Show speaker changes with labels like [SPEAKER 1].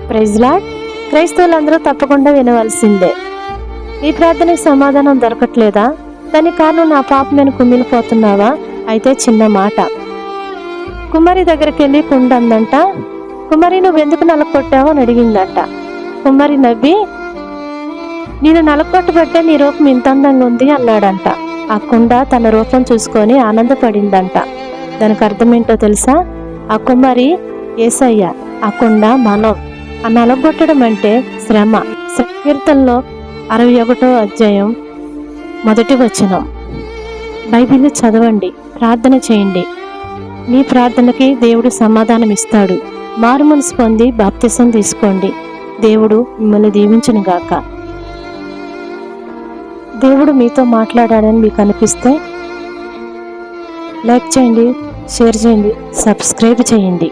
[SPEAKER 1] Praise lord. క్రైస్తవులందరూ తప్పకుండా వినవలసిందే. ఈ ప్రార్థనకు సమాధానం దొరకట్లేదా? దానికి కారణం నా పాపమని కుమిలిపోతున్నావా? అయితే చిన్న మాట. కుమారి దగ్గరికి వెళ్ళి కుండ అందంట. కుమారి, నువ్వెందుకు నలకొట్టావు అని అడిగిందంట. కుమారి నవ్వి, నేను నలకొట్టబట్టే నీ రూపం ఇంత అందంగా ఉంది అన్నాడంట. ఆ కుండ తన రూపం చూసుకొని ఆనందపడిందంట. దానికి అర్థమేంటో తెలుసా? ఆ కుమారి యేసయ్య, ఆ కుండ మనం. ఆ నలగొట్టడం అంటే శ్రమ. కీర్తనలో 61వ అధ్యాయం 1వ వచనం. బైబిల్ చదవండి, ప్రార్థన చేయండి. మీ ప్రార్థనకి దేవుడు సమాధానం ఇస్తాడు. మారు మనసు పొంది బాప్తిసం తీసుకోండి. దేవుడు మిమ్మల్ని దీవించును గాక. దేవుడు మీతో మాట్లాడాడని మీకు అనిపిస్తే లైక్ చేయండి, షేర్ చేయండి, సబ్స్క్రైబ్ చేయండి.